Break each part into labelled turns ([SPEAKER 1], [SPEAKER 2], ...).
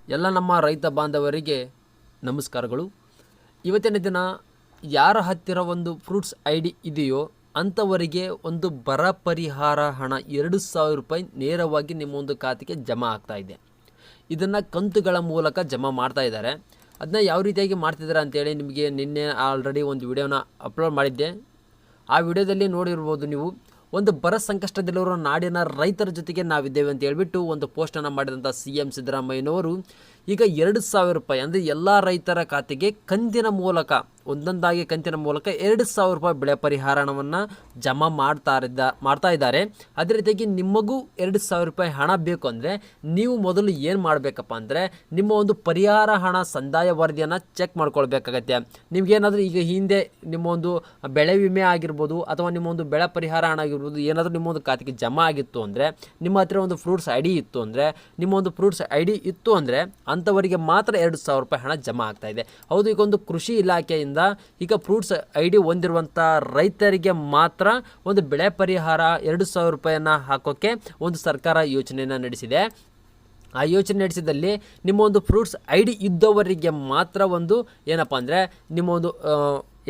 [SPEAKER 1] ಎಲ್ಲ ನಮ್ಮ ರೈತ ಬಾಂಧವರಿಗೆ ನಮಸ್ಕಾರಗಳು. ಇವತ್ತಿನ ದಿನ ಯಾರ ಹತ್ತಿರ ಒಂದು ಫ್ರೂಟ್ಸ್ ID ಇದೆಯೋ ಅಂಥವರಿಗೆ ಒಂದು ಬರ ಪರಿಹಾರ ಹಣ 2,000 ರೂಪಾಯಿ ನೇರವಾಗಿ ನಿಮ್ಮ ಒಂದು ಖಾತೆಗೆ ಜಮಾ ಆಗ್ತಾ ಇದೆ. ಇದನ್ನು ಕಂತುಗಳ ಮೂಲಕ ಜಮಾ ಮಾಡ್ತಾ ಇದ್ದಾರೆ. ಅದನ್ನ ಯಾವ ರೀತಿಯಾಗಿ ಮಾಡ್ತಿದ್ದಾರೆ ಅಂತೇಳಿ ನಿಮಗೆ ನಿನ್ನೆ ಆಲ್ರೆಡಿ ಒಂದು ವಿಡಿಯೋನ ಅಪ್ಲೋಡ್ ಮಾಡಿದ್ದೆ. ಆ ವಿಡಿಯೋದಲ್ಲಿ ನೋಡಿರ್ಬೋದು ನೀವು. ಒಂದು ಬರ ಸಂಕಷ್ಟದಲ್ಲಿರುವ ನಾಡಿನ ರೈತರ ಜೊತೆಗೆ ನಾವಿದ್ದೇವೆ ಅಂತ ಹೇಳ್ಬಿಟ್ಟು ಒಂದು ಪೋಸ್ಟನ್ನು ಮಾಡಿದಂಥ CM ಸಿದ್ದರಾಮಯ್ಯನವರು ಈಗ 2,000 ರೂಪಾಯಿ ಅಂದರೆ ಎಲ್ಲ ರೈತರ ಖಾತೆಗೆ ಕಂತಿನ ಮೂಲಕ ಒಂದೊಂದಾಗಿ ಕಂತಿನ ಮೂಲಕ 2,000 ರೂಪಾಯಿ ಬೆಳೆ ಪರಿಹಾರ ಹಣವನ್ನು ಜಮಾ ಮಾಡ್ತಾ ಇದ್ದಾರೆ. ಅದೇ ರೀತಿಯಾಗಿ ನಿಮಗೂ 2,000 ರೂಪಾಯಿ ಹಣ ಬೇಕು ಅಂದರೆ ನೀವು ಮೊದಲು ಏನು ಮಾಡಬೇಕಪ್ಪ ಅಂದರೆ ನಿಮ್ಮ ಒಂದು ಪರಿಹಾರ ಹಣ ಸಂದಾಯ ವರದಿಯನ್ನು ಚೆಕ್ ಮಾಡ್ಕೊಳ್ಬೇಕಾಗತ್ತೆ. ನಿಮಗೇನಾದರೂ ಈಗ ಹಿಂದೆ ನಿಮ್ಮ ಒಂದು ಬೆಳೆ ವಿಮೆ ಆಗಿರ್ಬೋದು ಅಥವಾ ನಿಮ್ಮ ಒಂದು ಬೆಳೆ ಪರಿಹಾರ ಹಣ ಆಗಿರ್ಬೋದು ಏನಾದರೂ ನಿಮ್ಮ ಒಂದು ಖಾತೆಗೆ ಜಮಾ ಆಗಿತ್ತು ಅಂದರೆ, ನಿಮ್ಮ ಹತ್ತಿರ ಒಂದು ಫ್ರೂಟ್ಸ್ ID ಇತ್ತು ಅಂದರೆ, ನಿಮ್ಮ ಒಂದು ಫ್ರೂಟ್ಸ್ ID ಇತ್ತು ಅಂದರೆ ಅಂಥವರಿಗೆ ಮಾತ್ರ 2,000 ರೂಪಾಯಿ ಹಣ ಜಮಾ ಆಗ್ತಾ ಇದೆ. ಹೌದು, ಈಗ ಒಂದು ಕೃಷಿ ಇಲಾಖೆಯಿಂದ ಈಗ ಫ್ರೂಟ್ಸ್ ID ಹೊಂದಿರುವಂಥ ರೈತರಿಗೆ ಮಾತ್ರ ಒಂದು ಬೆಳೆ ಪರಿಹಾರ 2,000 ರೂಪಾಯಿಯನ್ನು ಹಾಕೋಕ್ಕೆ ಒಂದು ಸರ್ಕಾರ ಯೋಚನೆಯನ್ನು ನಡೆಸಿದೆ. ಆ ಯೋಚನೆ ನಡೆಸಿದಲ್ಲಿ ನಿಮ್ಮ ಒಂದು ಫ್ರೂಟ್ಸ್ ID ಇದ್ದವರಿಗೆ ಮಾತ್ರ ಒಂದು ಏನಪ್ಪ ಅಂದರೆ ನಿಮ್ಮ ಒಂದು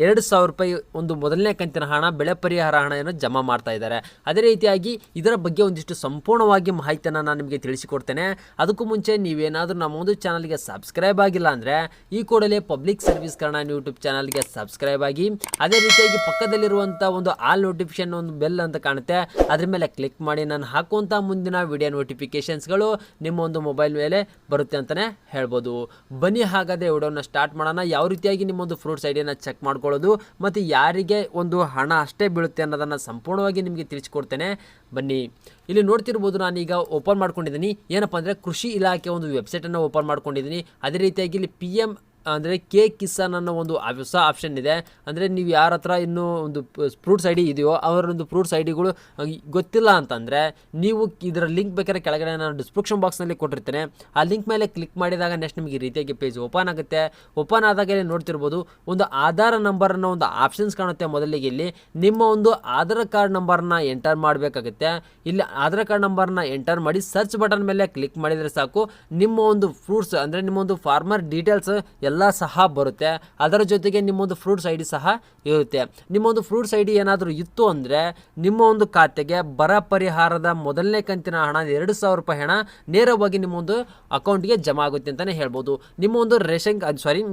[SPEAKER 1] 2,000 ರೂಪಾಯಿ ಒಂದು ಮೊದಲನೇ ಕಂತಿನ ಹಣ ಬೆಳೆ ಪರಿಹಾರ ಹಣವನ್ನು ಜಮಾ ಮಾಡ್ತಾ ಇದ್ದಾರೆ. ಅದೇ ರೀತಿಯಾಗಿ ಇದರ ಬಗ್ಗೆ ಒಂದಿಷ್ಟು ಸಂಪೂರ್ಣವಾಗಿ ಮಾಹಿತಿಯನ್ನು ನಾನು ನಿಮಗೆ ತಿಳಿಸಿಕೊಡ್ತೇನೆ. ಅದಕ್ಕೂ ಮುಂಚೆ ನೀವೇನಾದರೂ ನಮ್ಮ ಒಂದು ಚಾನಲ್ಗೆ ಸಬ್ಸ್ಕ್ರೈಬ್ ಆಗಿಲ್ಲ ಅಂದರೆ ಈ ಕೂಡಲೇ ಪಬ್ಲಿಕ್ ಸರ್ವಿಸ್ ಕನ್ನಡ ಯೂಟ್ಯೂಬ್ ಚಾನಲ್ಗೆ ಸಬ್ಸ್ಕ್ರೈಬ್ ಆಗಿ, ಅದೇ ರೀತಿಯಾಗಿ ಪಕ್ಕದಲ್ಲಿರುವಂಥ ಒಂದು ಆಲ್ ನೋಟಿಫಿಕೇಶನ್ ಒಂದು ಬೆಲ್ ಅಂತ ಕಾಣುತ್ತೆ, ಅದ್ರ ಮೇಲೆ ಕ್ಲಿಕ್ ಮಾಡಿ ನಾನು ಹಾಕುವಂಥ ಮುಂದಿನ ವಿಡಿಯೋ ನೋಟಿಫಿಕೇಷನ್ಸ್ಗಳು ನಿಮ್ಮ ಒಂದು ಮೊಬೈಲ್ ಮೇಲೆ ಬರುತ್ತೆ ಅಂತಲೇ ಹೇಳ್ಬೋದು. ಬನ್ನಿ ಹಾಗಾದರೆ ವಿಡಿಯೋನ ಸ್ಟಾರ್ಟ್ ಮಾಡೋಣ. ಯಾವ ರೀತಿಯಾಗಿ ನಿಮ್ಮೊಂದು ಫ್ರೂಟ್ಸ್ ಐಡಿಯನ್ನು ಚೆಕ್ ಮಾಡ್ಕೊಳ್ಳೋದು ಮತ್ತು ಯಾರಿಗೆ ಒಂದು ಹಣ ಅಷ್ಟೇ ಬೀಳುತ್ತೆ ಅನ್ನೋದನ್ನು ಸಂಪೂರ್ಣವಾಗಿ ನಿಮಗೆ ತಿಳಿಸ್ಕೊಡ್ತೇನೆ. ಬನ್ನಿ. ಇಲ್ಲಿ ನೋಡ್ತಿರ್ಬೋದು, ನಾನೀಗ ಓಪನ್ ಮಾಡ್ಕೊಂಡಿದ್ದೀನಿ. ಏನಪ್ಪ ಅಂದರೆ ಕೃಷಿ ಇಲಾಖೆ ಒಂದು ವೆಬ್ಸೈಟನ್ನು ಓಪನ್ ಮಾಡ್ಕೊಂಡಿದ್ದೀನಿ. ಅದೇ ರೀತಿಯಾಗಿ ಇಲ್ಲಿ PM ಅಂದರೆ ಕಿಸಾನ್ ಅನ್ನೋ ಒಂದು ಹೊಸ ಆಪ್ಷನ್ ಇದೆ. ಅಂದರೆ ನೀವು ಯಾರ ಹತ್ರ ಇನ್ನೂ ಒಂದು ಫ್ರೂಟ್ಸ್ ID ಇದೆಯೋ ಅವರೊಂದು ಫ್ರೂಟ್ಸ್ IDಗಳು ಗೊತ್ತಿಲ್ಲ ಅಂತಂದರೆ ನೀವು ಇದರ ಲಿಂಕ್ ಬೇಕಾದ್ರೆ ಕೆಳಗಡೆ ನಾನು ಡಿಸ್ಕ್ರಿಪ್ಷನ್ ಬಾಕ್ಸ್ನಲ್ಲಿ ಕೊಟ್ಟಿರ್ತೇನೆ. ಆ ಲಿಂಕ್ ಮೇಲೆ ಕ್ಲಿಕ್ ಮಾಡಿದಾಗ ನೆಕ್ಸ್ಟ್ ನಿಮಗೆ ಈ ರೀತಿಯಾಗಿ ಪೇಜ್ ಓಪನ್ ಆಗುತ್ತೆ. ಓಪನ್ ಆದಾಗ ನೋಡ್ತಿರ್ಬೋದು, ಒಂದು ಆಧಾರ್ ನಂಬರ್ ಅನ್ನೋ ಒಂದು ಆಪ್ಷನ್ಸ್ ಕಾಣುತ್ತೆ. ಮೊದಲಿಗೆ ಇಲ್ಲಿ ನಿಮ್ಮ ಒಂದು ಆಧಾರ್ ಕಾರ್ಡ್ ನಂಬರ್ನ ಎಂಟರ್ ಮಾಡಬೇಕಾಗುತ್ತೆ. ಇಲ್ಲಿ ಆಧಾರ್ ಕಾರ್ಡ್ ನಂಬರ್ನ ಎಂಟರ್ ಮಾಡಿ ಸರ್ಚ್ ಬಟನ್ ಮೇಲೆ ಕ್ಲಿಕ್ ಮಾಡಿದರೆ ಸಾಕು, ನಿಮ್ಮ ಒಂದು ಫ್ರೂಟ್ಸ್ ಅಂದರೆ ನಿಮ್ಮ ಒಂದು ಫಾರ್ಮರ್ ಡೀಟೇಲ್ಸ್ ಎಲ್ಲ ಸಹ ಬರುತ್ತೆ. ಅದರ ಜೊತೆಗೆ ನಿಮ್ಮೊಂದು ಫ್ರೂಟ್ಸ್ ID ಸಹ ಇರುತ್ತೆ. ನಿಮ್ಮೊಂದು ಫ್ರೂಟ್ಸ್ ID ಏನಾದರೂ ಇತ್ತು ಅಂದರೆ ನಿಮ್ಮ ಒಂದು ಖಾತೆಗೆ ಬರ ಪರಿಹಾರದ ಮೊದಲನೇ ಕಂತಿನ ಹಣ 2,000 ರೂಪಾಯಿ ಹಣ ನೇರವಾಗಿ ನಿಮ್ಮೊಂದು ಅಕೌಂಟ್ಗೆ ಜಮಾ ಆಗುತ್ತೆ ಅಂತಲೇ ಹೇಳ್ಬೋದು. ನಿಮ್ಮ ಒಂದು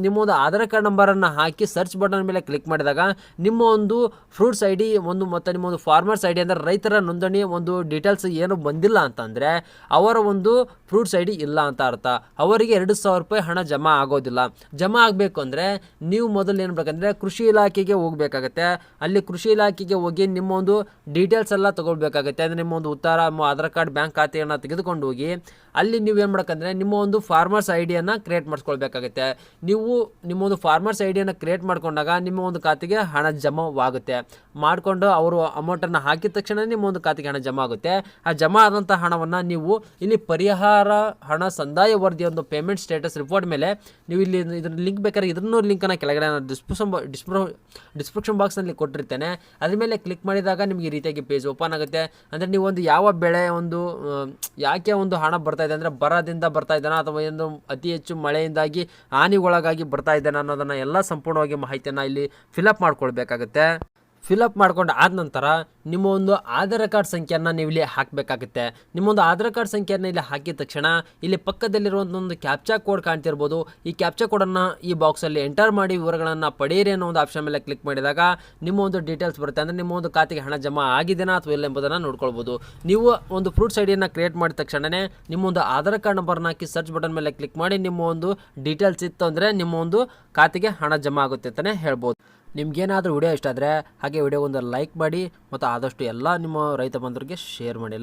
[SPEAKER 1] ನಿಮ್ಮ ಒಂದು ಆಧಾರ್ ಕಾರ್ಡ್ ನಂಬರನ್ನು ಹಾಕಿ ಸರ್ಚ್ ಬಟನ್ ಮೇಲೆ ಕ್ಲಿಕ್ ಮಾಡಿದಾಗ ನಿಮ್ಮ ಒಂದು ಫ್ರೂಟ್ಸ್ ID ಒಂದು ಮತ್ತು ನಿಮ್ಮ ಒಂದು ಫಾರ್ಮರ್ಸ್ ID ಅಂದರೆ ರೈತರ ನೋಂದಣಿ ಒಂದು ಡೀಟೇಲ್ಸ್ ಏನು ಬಂದಿಲ್ಲ ಅಂತಂದರೆ ಅವರ ಒಂದು ಫ್ರೂಟ್ಸ್ ID ಇಲ್ಲ ಅಂತ ಅರ್ಥ. ಅವರಿಗೆ 2,000 ರೂಪಾಯಿ ಹಣ ಜಮಾ ಆಗೋದಿಲ್ಲ. ಜಮಾ ಆಗಬೇಕು ಅಂದರೆ ನೀವು ಮೊದಲು ಏನು ಬೇಕಂದರೆ ಕೃಷಿ ಇಲಾಖೆಗೆ ಹೋಗಬೇಕಾಗತ್ತೆ. ಅಲ್ಲಿ ಕೃಷಿ ಇಲಾಖೆಗೆ ಹೋಗಿ ನಿಮ್ಮ ಒಂದು ಡೀಟೇಲ್ಸ್ ಎಲ್ಲ ತೊಗೊಳ್ಬೇಕಾಗತ್ತೆ. ಅಂದರೆ ನಿಮ್ಮ ಒಂದು ಉತ್ತರ, ಆಧಾರ್ ಕಾರ್ಡ್, ಬ್ಯಾಂಕ್ ಖಾತೆಯನ್ನು ತೆಗೆದುಕೊಂಡು ಹೋಗಿ ಅಲ್ಲಿ ನೀವು ಏನು ಮಾಡಬೇಕಂದ್ರೆ ನಿಮ್ಮ ಒಂದು ಫಾರ್ಮರ್ಸ್ IDಯನ್ನು ಕ್ರಿಯೇಟ್ ಮಾಡಿಸ್ಕೊಳ್ಬೇಕಾಗುತ್ತೆ. ನೀವು ನಿಮ್ಮ ಒಂದು ಫಾರ್ಮರ್ಸ್ IDಯನ್ನು ಕ್ರಿಯೇಟ್ ಮಾಡಿಕೊಂಡಾಗ ನಿಮ್ಮ ಒಂದು ಖಾತೆಗೆ ಹಣ ಜಮಾವಾಗುತ್ತೆ. ಮಾಡಿಕೊಂಡು ಅವರು ಅಮೌಂಟನ್ನು ಹಾಕಿದ ತಕ್ಷಣ ನಿಮ್ಮ ಒಂದು ಖಾತೆಗೆ ಹಣ ಜಮಾ ಆಗುತ್ತೆ. ಆ ಜಮಾ ಆದಂಥ ಹಣವನ್ನು ನೀವು ಇಲ್ಲಿ ಪರಿಹಾರ ಹಣ ಸಂದಾಯ ವರದಿ ಒಂದು ಪೇಮೆಂಟ್ ಸ್ಟೇಟಸ್ ರಿಪೋರ್ಟ್ ಮೇಲೆ ನೀವು ಇಲ್ಲಿ ಇದ್ರ ಲಿಂಕ್ ಬೇಕಾದ್ರೆ ಇದನ್ನು ಲಿಂಕನ್ನು ಕೆಳಗಡೆ ನಾನು ಡಿಸ್ಕ್ರಿಪ್ಷನ್ ಬಾಕ್ಸ್ನಲ್ಲಿ ಕೊಟ್ಟಿರ್ತೇನೆ. ಅದ್ರ ಮೇಲೆ ಕ್ಲಿಕ್ ಮಾಡಿದಾಗ ನಿಮಗೆ ಈ ರೀತಿಯಾಗಿ ಪೇಜ್ ಓಪನ್ ಆಗುತ್ತೆ. ಅಂದರೆ ನೀವು ಒಂದು ಯಾವ ಬೆಳೆ ಒಂದು ಯಾಕೆ ಒಂದು ಹಣ ಬರ್ತಾ ಇದೆ ಅಂದರೆ ಬರದಿಂದ ಬರ್ತಾ ಇದ್ದಾನ ಅಥವಾ ಏನು ಅತಿ ಹೆಚ್ಚು ಮಳೆಯಿಂದಾಗಿ ಹಾನಿಗೊಳಗಾಗಿ ಬರ್ತಾ ಇದ್ದಾನೆ ಅನ್ನೋದನ್ನು ಎಲ್ಲ ಸಂಪೂರ್ಣವಾಗಿ ಮಾಹಿತಿಯನ್ನು ಇಲ್ಲಿ ಫಿಲಪ್ ಮಾಡ್ಕೊಳ್ಬೇಕಾಗುತ್ತೆ. ಫಿಲಪ್ ಮಾಡ್ಕೊಂಡು ಆದ ನಂತರ ನಿಮ್ಮ ಒಂದು ಆಧಾರ್ ಕಾರ್ಡ್ ಸಂಖ್ಯೆಯನ್ನು ನೀವು ಇಲ್ಲಿ ಹಾಕಬೇಕಾಗುತ್ತೆ. ನಿಮ್ಮೊಂದು ಆಧಾರ್ ಕಾರ್ಡ್ ಸಂಖ್ಯೆಯನ್ನು ಇಲ್ಲಿ ಹಾಕಿದ ತಕ್ಷಣ ಇಲ್ಲಿ ಪಕ್ಕದಲ್ಲಿರುವಂಥ ಒಂದು ಕ್ಯಾಪ್ಚಾ ಕೋಡ್ ಕಾಣ್ತಿರ್ಬೋದು. ಈ ಕ್ಯಾಪ್ಚಾ ಕೋಡನ್ನು ಈ ಬಾಕ್ಸಲ್ಲಿ ಎಂಟರ್ ಮಾಡಿ ವಿವರಗಳನ್ನು ಪಡೆಯಿರಿ ಅನ್ನೋ ಒಂದು ಆಪ್ಷನ್ ಮೇಲೆ ಕ್ಲಿಕ್ ಮಾಡಿದಾಗ ನಿಮ್ಮ ಒಂದು ಡೀಟೇಲ್ಸ್ ಬರುತ್ತೆ. ಅಂದರೆ ನಿಮ್ಮ ಒಂದು ಖಾತೆಗೆ ಹಣ ಜಮಾ ಆಗಿದೆನಾ ಅಥವಾ ಇಲ್ಲ ಎಂಬುದನ್ನು ನೋಡ್ಕೊಳ್ಬೋದು. ನೀವು ಒಂದು ಫ್ರೂಟ್ಸ್ IDಯನ್ನು ಕ್ರಿಯೇಟ್ ಮಾಡಿದ ತಕ್ಷಣವೇ ನಿಮ್ಮ ಒಂದು ಆಧಾರ್ ಕಾರ್ಡ್ ನಂಬರ್ನ ಹಾಕಿ ಸರ್ಚ್ ಬಟನ್ ಮೇಲೆ ಕ್ಲಿಕ್ ಮಾಡಿ ನಿಮ್ಮ ಒಂದು ಡೀಟೇಲ್ಸ್ ಇತ್ತು ಅಂದರೆ ನಿಮ್ಮ ಒಂದು ಖಾತೆಗೆ ಹಣ ಜಮಾ ಆಗುತ್ತೆ ಅಂತಲೇ ಹೇಳ್ಬೋದು. ನಿಮ್ಗೇನಾದರೂ ವಿಡಿಯೋ ಇಷ್ಟ ಆದರೆ ಹಾಗೆ ವಿಡಿಯೋ ಒಂದು ಲೈಕ್ ಮಾಡಿ ಮತ್ತು ಆದಷ್ಟು ಎಲ್ಲ ನಿಮ್ಮ ರೈತ ಬಂಧುಗಳಿಗೆ ಶೇರ್ ಮಾಡಿ.